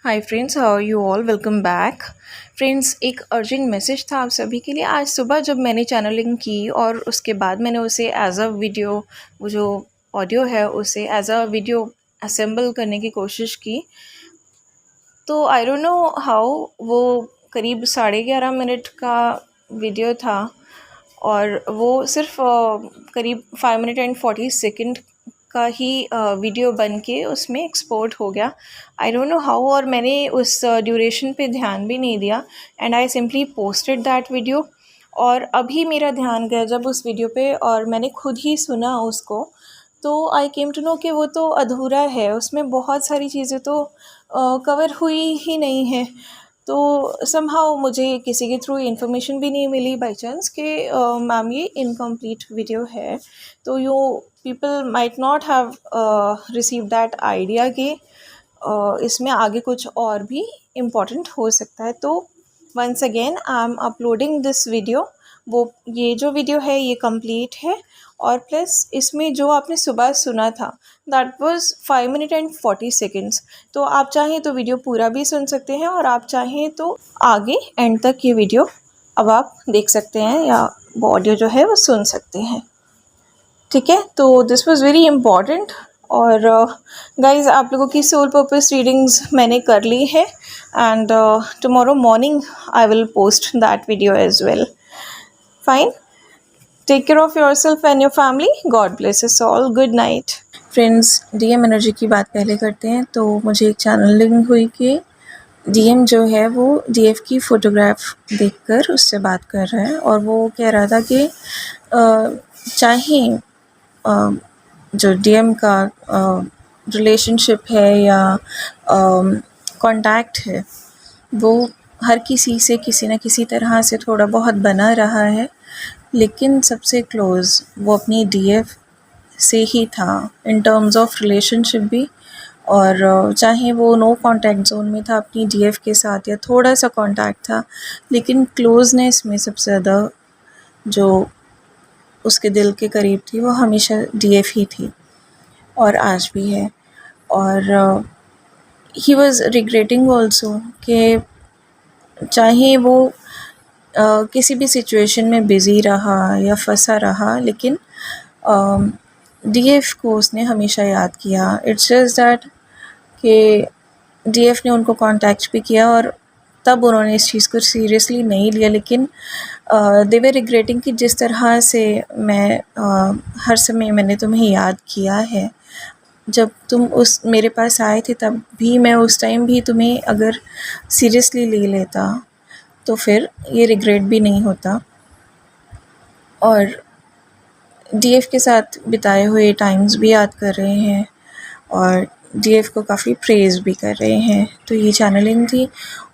Hi friends, how are you all? Welcome back. Friends, एक urgent message था आप सभी के लिए। आज सुबह जब मैंने चैनलिंग की और उसके बाद मैंने उसे एज अ वीडियो, वो जो ऑडियो है उसे एज अ वीडियो असेंबल करने की कोशिश की, तो आई डोंट नो हाउ वो करीब 11:30 मिनट का वीडियो था और वो सिर्फ करीब 5 मिनट एंड 40 सेकेंड का ही वीडियो बन के उसमें एक्सपोर्ट हो गया। आई डोंट नो हाउ, और मैंने उस ड्यूरेशन पे ध्यान भी नहीं दिया and I simply posted that video. और अभी मेरा ध्यान गया जब उस वीडियो पे और मैंने खुद ही सुना उसको, तो आई केम टू नो कि वो तो अधूरा है, उसमें बहुत सारी चीज़ें तो कवर हुई ही नहीं है। तो समहाउ मुझे किसी के थ्रू इन्फॉर्मेशन भी नहीं मिली बाई चांस कि मैम ये इनकम्प्लीट वीडियो है। तो you people might not have receive that idea कि इसमें आगे कुछ और भी इम्पोर्टेंट हो सकता है। तो once again I am uploading this video. वो ये जो वीडियो है ये कंप्लीट है, और प्लस इसमें जो आपने सुबह सुना था that was 5 minute and 40 seconds. तो आप चाहें तो वीडियो पूरा भी सुन सकते हैं, और आप चाहें तो आगे एंड तक ये वीडियो अब आप देख सकते हैं या वो ऑडियो जो है वो सुन सकते हैं। ठीक है, तो दिस वाज वेरी इम्पॉर्टेंट। और गाइज आप लोगों की सोल पर्पस रीडिंग्स मैंने कर ली है, and tomorrow morning I will post that video as well. Fine, take care of yourself and your family. God bless us all. Good night. Friends, DM energy की बात पहले करते हैं। तो मुझे एक चैनलिंग हुई कि डीएम जो है वो डीएफ की फ़ोटोग्राफ देखकर उससे बात कर रहा है, और वो कह रहा था कि चाहे जो डीएम का रिलेशनशिप है या कांटेक्ट है, वो हर किसी से किसी न किसी तरह से थोड़ा बहुत बना रहा है, लेकिन सबसे क्लोज़ वो अपनी डीएफ से ही था इन टर्म्स ऑफ रिलेशनशिप भी। और चाहे वो नो कांटेक्ट जोन में था अपनी डीएफ के साथ या थोड़ा सा कांटेक्ट था, लेकिन क्लोजनेस में सबसे ज़्यादा जो उसके दिल के करीब थी वो हमेशा डीएफ ही थी, और आज भी है। और ही वॉज़ रिग्रेटिंग ऑल्सो कि चाहे वो किसी भी सिचुएशन में बिज़ी रहा या फंसा रहा, लेकिन डीएफ को उसने हमेशा याद किया। इट्स जस्ट दैट कि डीएफ ने उनको कांटेक्ट भी किया और तब उन्होंने इस चीज़ को सीरियसली नहीं लिया, लेकिन दे वर रिग्रेटिंग कि जिस तरह से मैं हर समय मैंने तुम्हें याद किया है, जब तुम उस मेरे पास आए थे तब भी मैं उस टाइम भी तुम्हें अगर सीरियसली ले लेता तो फिर ये रिग्रेट भी नहीं होता। और डीएफ के साथ बिताए हुए टाइम्स भी याद कर रहे हैं और डीएफ को काफ़ी प्रेज़ भी कर रहे हैं। तो ये चैनलिंग थी,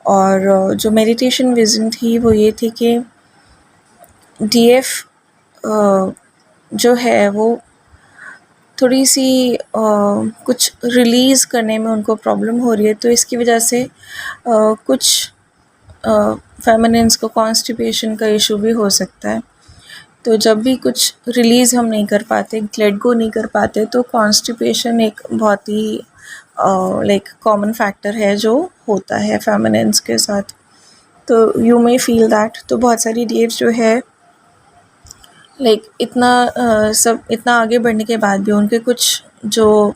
और जो मेडिटेशन विज़न थी वो ये थी कि डीएफ जो है वो थोड़ी सी कुछ रिलीज़ करने में उनको प्रॉब्लम हो रही है, तो इसकी वजह से कुछ फेमिनिन्स को कॉन्स्टिपेशन का इशू भी हो सकता है। तो जब भी कुछ रिलीज़ हम नहीं कर पाते, लेट गो नहीं कर पाते, तो कॉन्स्टिपेशन एक बहुत ही लाइक कॉमन फैक्टर है जो होता है फेमिनिन्स के साथ। तो यू मे फील दैट। तो बहुत सारी डीएफ्स जो है लाइक सब इतना आगे बढ़ने के बाद भी उनके कुछ जो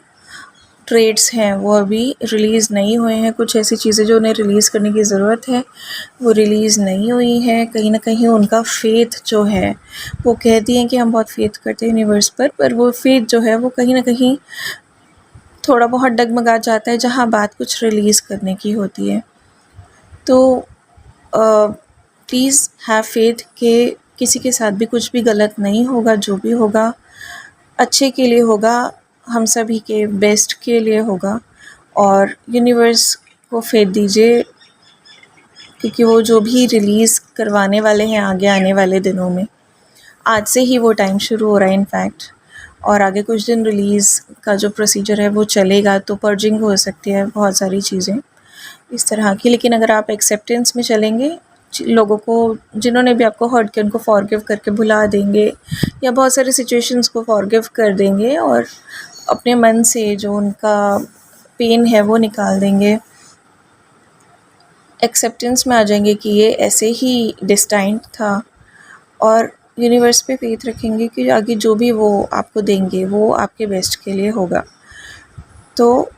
ट्रेड्स हैं वो अभी रिलीज़ नहीं हुए हैं। कुछ ऐसी चीज़ें जो उन्हें रिलीज़ करने की ज़रूरत है वो रिलीज़ नहीं हुई हैं। कहीं ना कहीं उनका फेथ जो है, वो कहती हैं कि हम बहुत फेथ करते हैं यूनिवर्स पर वो फेथ जो है वो कहीं ना कहीं थोड़ा बहुत डगमगा जाता है जहाँ बात कुछ रिलीज़ करने की होती है। तो प्लीज़ हैव फेथ कि किसी के साथ भी कुछ भी गलत नहीं होगा, जो भी होगा अच्छे के लिए होगा, हम सभी के बेस्ट के लिए होगा। और यूनिवर्स को फेथ दीजिए, क्योंकि वो जो भी रिलीज़ करवाने वाले हैं आगे आने वाले दिनों में, आज से ही वो टाइम शुरू हो रहा है इनफैक्ट, और आगे कुछ दिन रिलीज़ का जो प्रोसीजर है वो चलेगा। तो पर्जिंग हो सकती है बहुत सारी चीज़ें इस तरह की, लेकिन अगर आप एक्सेप्टेंस में चलेंगे, लोगों को जिन्होंने भी आपको हर्ट किया उनको फॉरगिव करके भुला देंगे, या बहुत सारी सिचुएशंस को फॉरगिव कर देंगे और अपने मन से जो उनका पेन है वो निकाल देंगे, एक्सेप्टेंस में आ जाएंगे कि ये ऐसे ही डिस्टाइंड था, और यूनिवर्स पे फेथ रखेंगे कि आगे जो भी वो आपको देंगे वो आपके बेस्ट के लिए होगा। तो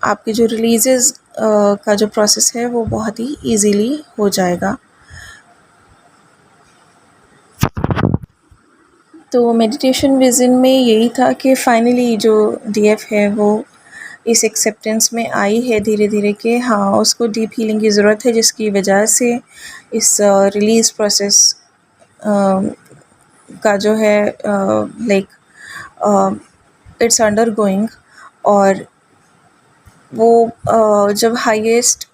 आपके जो रिलीजेस का जो प्रोसेस है वो बहुत ही इजीली हो जाएगा। तो मेडिटेशन विज़न में यही था कि फाइनली जो डीएफ है वो इस एक्सेप्टेंस में आई है धीरे धीरे कि हाँ, उसको डीप हीलिंग की ज़रूरत है, जिसकी वजह से इस रिलीज़ प्रोसेस का जो है लाइक इट्स अंडर गोइंग। और वो जब हाईएस्ट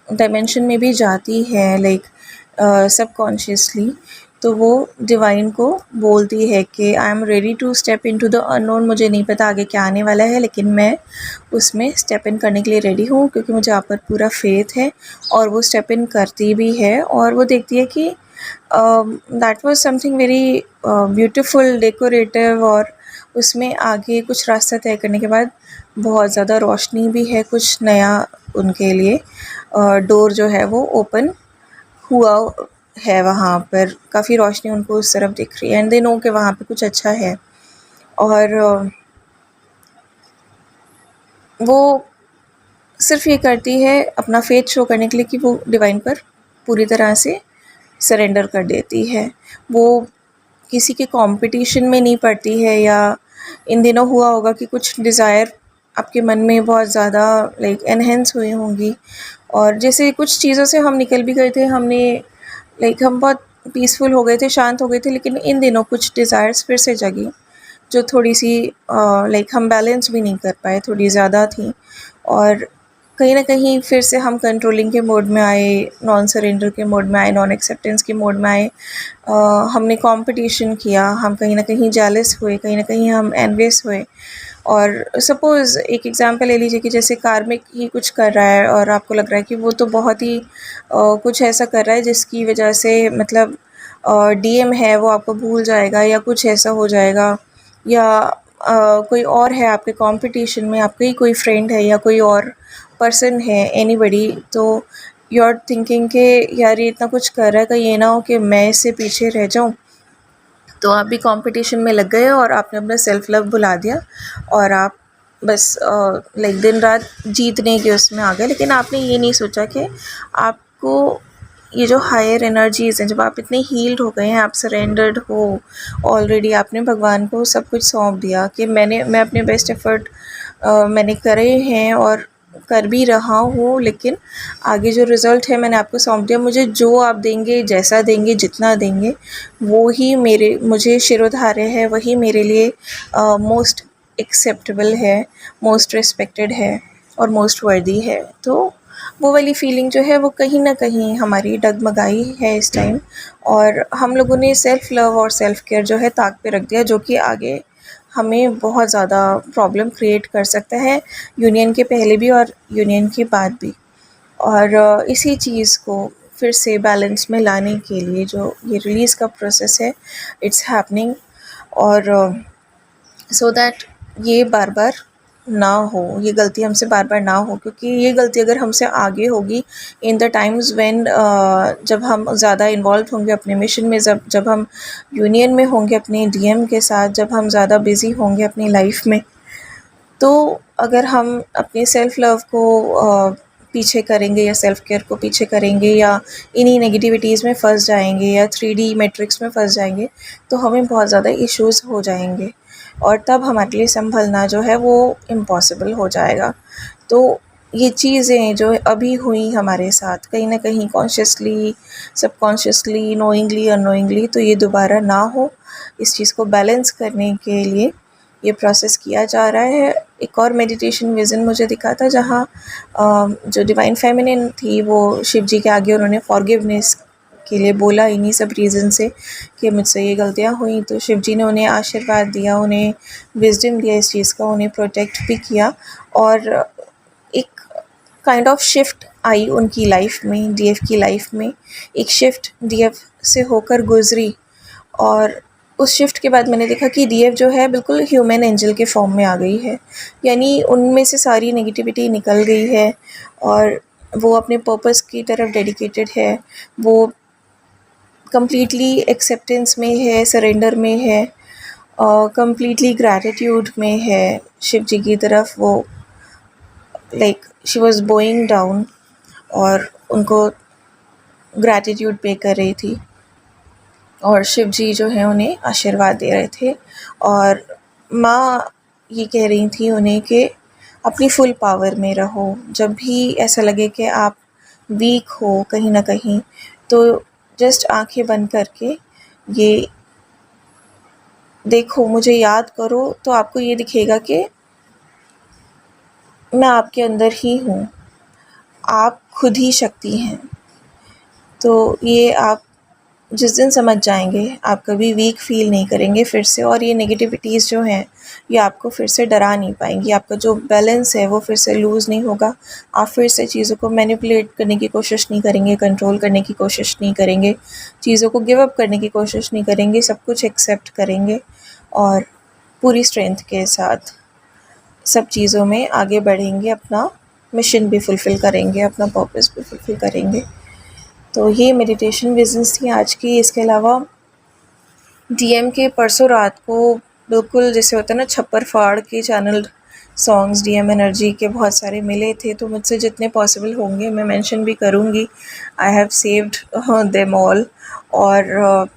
डायमेंशन में भी जाती है लाइक सबकॉन्शियसली, तो वो डिवाइन को बोलती है कि I am ready to step into the unknown. मुझे नहीं पता आगे क्या आने वाला है, लेकिन मैं उसमें स्टेप इन करने के लिए रेडी हूँ, क्योंकि मुझे आप पर पूरा फेथ है। और वो स्टेप इन करती भी है, और वो देखती है कि that was something very beautiful, decorative. और उसमें आगे कुछ रास्ता तय करने के बाद बहुत ज़्यादा रोशनी भी है, कुछ नया उनके लिए डोर जो है वो ओपन हुआ है। वहाँ पर काफ़ी रोशनी उनको उस तरफ दिख रही है, एंड दे नो कि वहाँ पे कुछ अच्छा है। और वो सिर्फ ये करती है अपना फेथ शो करने के लिए कि वो डिवाइन पर पूरी तरह से सरेंडर कर देती है। वो किसी के कंपटीशन में नहीं पड़ती है, या इन दिनों हुआ होगा कि कुछ डिज़ायर आपके मन में बहुत ज़्यादा लाइक एनहेंस हुई होंगी, और जैसे कुछ चीज़ों से हम निकल भी गए थे, हमने लाइक हम बहुत पीसफुल हो गए थे, शांत हो गए थे, लेकिन इन दिनों कुछ डिज़ायर्स फिर से जगी, जो थोड़ी सी लाइक हम बैलेंस भी नहीं कर पाए, थोड़ी ज़्यादा थी। और कहीं ना कहीं फिर से हम कंट्रोलिंग के मोड में आए, नॉन सरेंडर के मोड में आए, नॉन एक्सेप्टेंस के मोड में आए। हमने कंपटीशन किया, हम कहीं ना कहीं जेलस हुए, कहीं ना कहीं हम एनवियस हुए। और सपोज़ एक एग्जांपल ले लीजिए कि जैसे कार्मिक ही कुछ कर रहा है, और आपको लग रहा है कि वो तो बहुत ही कुछ ऐसा कर रहा है जिसकी वजह से मतलब डीएम है वो आपको भूल जाएगा, या कुछ ऐसा हो जाएगा। या कोई और है आपके कंपटीशन में, आपका ही कोई फ्रेंड है या कोई और पर्सन है, एनीबडी, तो यू आर थिंकिंग कि यार ये इतना कुछ कर रहा है, कहीं ये ना हो कि मैं इससे पीछे रह जाऊं। तो आप भी कंपटीशन में लग गए और आपने अपना सेल्फ लव भुला दिया, और आप बस लाइक दिन रात जीतने के उसमें आ गए। लेकिन आपने ये नहीं सोचा कि आपको ये जो हायर एनर्जीज़ हैं, जब आप इतने हील्ड हो गए हैं, आप सरेंडर्ड हो ऑलरेडी, आपने भगवान को सब कुछ सौंप दिया कि मैं अपने बेस्ट एफर्ट मैंने करे हैं और कर भी रहा हूँ, लेकिन आगे जो रिज़ल्ट है मैंने आपको सौंप दिया। मुझे जो आप देंगे, जैसा देंगे, जितना देंगे, वो ही मुझे शिरोधार्य है, वही मेरे लिए मोस्ट एक्सेप्टेबल है, मोस्ट रिस्पेक्टेड है और मोस्ट वर्दी है। तो वो वाली फीलिंग जो है वो कहीं ना कहीं हमारी डगमगाई है इस टाइम, और हम लोगों ने सेल्फ़ लव और सेल्फ़ केयर जो है ताक पे रख दिया, जो कि आगे हमें बहुत ज़्यादा प्रॉब्लम क्रिएट कर सकता है, यूनियन के पहले भी और यूनियन के बाद भी। और इसी चीज़ को फिर से बैलेंस में लाने के लिए जो ये रिलीज़ का प्रोसेस है, इट्स हैपनिंग। और सो दैट ये बार बार ना हो, ये गलती हमसे बार बार ना हो, क्योंकि ये गलती अगर हमसे आगे होगी इन द टाइम्स व्हेन जब हम ज़्यादा इन्वॉल्व होंगे अपने मिशन में, जब हम यूनियन में होंगे अपने डीएम के साथ, जब हम ज़्यादा बिज़ी होंगे अपनी लाइफ में, तो अगर हम अपने सेल्फ लव को पीछे करेंगे या सेल्फ केयर को पीछे करेंगे, या इन्हीं नेगेटिविटीज़ में फंस जाएंगे, या 3D मैट्रिक्स में फंस जाएंगे, तो हमें बहुत ज़्यादा इश्यूज़ हो जाएंगे, और तब हमारे लिए संभलना जो है वो इम्पॉसिबल हो जाएगा। तो ये चीज़ें जो अभी हुई हमारे साथ, कहीं ना कहीं कॉन्शियसली, सबकॉन्शियसली, नोइंगली, अननोइंगली, तो ये दोबारा ना हो, इस चीज़ को बैलेंस करने के लिए ये प्रोसेस किया जा रहा है। एक और मेडिटेशन विज़न मुझे दिखा था, जहाँ जो डिवाइन फेमिनिन थी वो शिव जी के आगे उन्होंने फॉरगिवनेस के लिए बोला, इन्हीं सब रीज़न से कि मुझसे ये गलतियाँ हुई। तो शिव जी ने उन्हें आशीर्वाद दिया, उन्हें विजडम दिया इस चीज़ का, उन्हें प्रोटेक्ट भी किया, और एक काइंड ऑफ शिफ्ट आई उनकी लाइफ में, डीएफ की लाइफ में एक शिफ्ट डीएफ से होकर गुजरी। और उस शिफ्ट के बाद मैंने देखा कि डीएफ जो है बिल्कुल ह्यूमन एंजल के फॉर्म में आ गई है, यानी उनमें से सारी नेगेटिविटी निकल गई है, और वो अपने पर्पस की तरफ डेडिकेटेड है, वो कम्प्लीटली एक्सेप्टेंस में है, सरेंडर में है, कम्प्लीटली ग्रैटिट्यूड में है शिव जी की तरफ। वो like she was Boeing down और उनको ग्रैटिट्यूड पे कर रही थी, और शिव जी जो है उन्हें आशीर्वाद दे रहे थे। और माँ ये कह रही थी उन्हें कि अपनी फुल पावर में रहो, जब भी ऐसा लगे कि आप वीक हो कहीं ना कहीं, तो जस्ट आंखें बंद करके ये देखो, मुझे याद करो, तो आपको ये दिखेगा कि मैं आपके अंदर ही हूँ, आप खुद ही शक्ति हैं। तो ये आप जिस दिन समझ जाएंगे, आप कभी वीक फील नहीं करेंगे फिर से, और ये नेगेटिविटीज़ जो हैं ये आपको फिर से डरा नहीं पाएंगी। आपका जो बैलेंस है वो फिर से लूज़ नहीं होगा। आप फिर से चीज़ों को मैनिपुलेट करने की कोशिश नहीं करेंगे, कंट्रोल करने की कोशिश नहीं करेंगे, चीज़ों को गिव अप करने की कोशिश नहीं करेंगे, सब कुछ एक्सेप्ट करेंगे और पूरी स्ट्रेंथ के साथ सब चीज़ों में आगे बढ़ेंगे, अपना मिशन भी फुलफ़िल करेंगे, अपना पर्पस भी फुलफ़िल करेंगे। तो ये मेडिटेशन विजन्स थी आज की। इसके अलावा डीएम के परसों रात को बिल्कुल जैसे होता है ना, छप्पर फाड़ के चैनल सॉन्ग्स डीएम एनर्जी के बहुत सारे मिले थे, तो मुझसे जितने पॉसिबल होंगे मैं मेंशन भी करूँगी। I have saved them all. और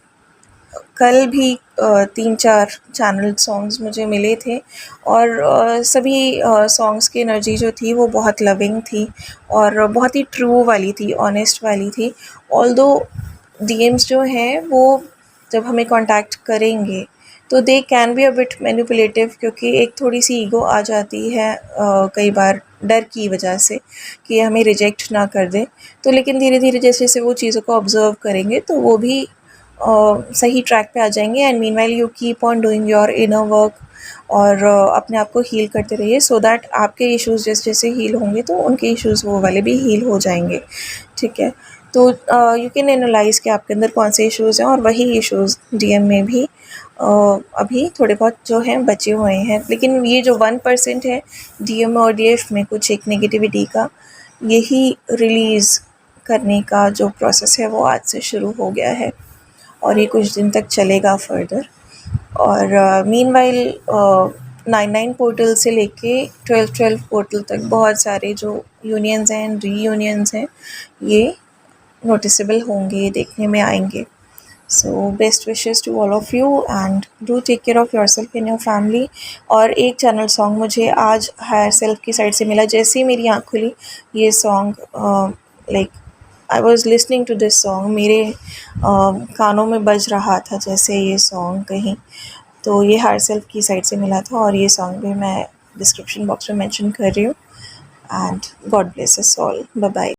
कल भी 3-4 चैनल सॉन्ग्स मुझे मिले थे, और सभी सॉन्ग्स की एनर्जी जो थी वो बहुत लविंग थी और बहुत ही ट्रू वाली थी, ऑनेस्ट वाली थी। ऑल्दो डीएम्स जो हैं वो जब हमें कांटेक्ट करेंगे तो they can be a bit manipulative, क्योंकि एक थोड़ी सी ईगो आ जाती है कई बार डर की वजह से कि हमें रिजेक्ट ना कर दे। तो लेकिन धीरे धीरे जैसे जैसे वो चीज़ों को ऑब्ज़र्व करेंगे तो वो भी सही ट्रैक पे आ जाएंगे। And meanwhile you keep on doing your inner work, और अपने आप को हील करते रहिए, सो दैट आपके इश्यूज़ जैसे जैसे हील होंगे तो उनके इश्यूज़ वो वाले भी हील हो जाएंगे। ठीक है, तो यू कैन एनालाइज़ कि आपके अंदर कौन से इश्यूज़ हैं, और वही इश्यूज़ डीएम में भी अभी थोड़े बहुत जो हैं बचे हुए हैं। लेकिन ये जो 1% है डीएम और डीएफ में कुछ एक नेगेटिविटी का, यही रिलीज़ करने का जो प्रोसेस है वो आज से शुरू हो गया है और ये कुछ दिन तक चलेगा फर्दर। और मीनवाइल 9-9 पोर्टल से लेके 12-12 पोर्टल तक बहुत सारे जो यूनियंस हैं, रीयूनियंस हैं, ये नोटिसेबल होंगे, देखने में आएंगे। So best wishes to all of you and do take care of your self and your family. और एक चैनल सॉन्ग मुझे आज हायर सेल्फ की साइड से मिला, जैसे ही मेरी आँख खुली ये song like I was listening to this song, मेरे कानों में बज रहा था जैसे ये सॉन्ग कहीं। तो ये हायर सेल्फ की साइड से मिला था, और ये सॉन्ग भी मैं डिस्क्रिप्शन बॉक्स में मेंशन कर रही हूँ। And God bless us all, bye bye.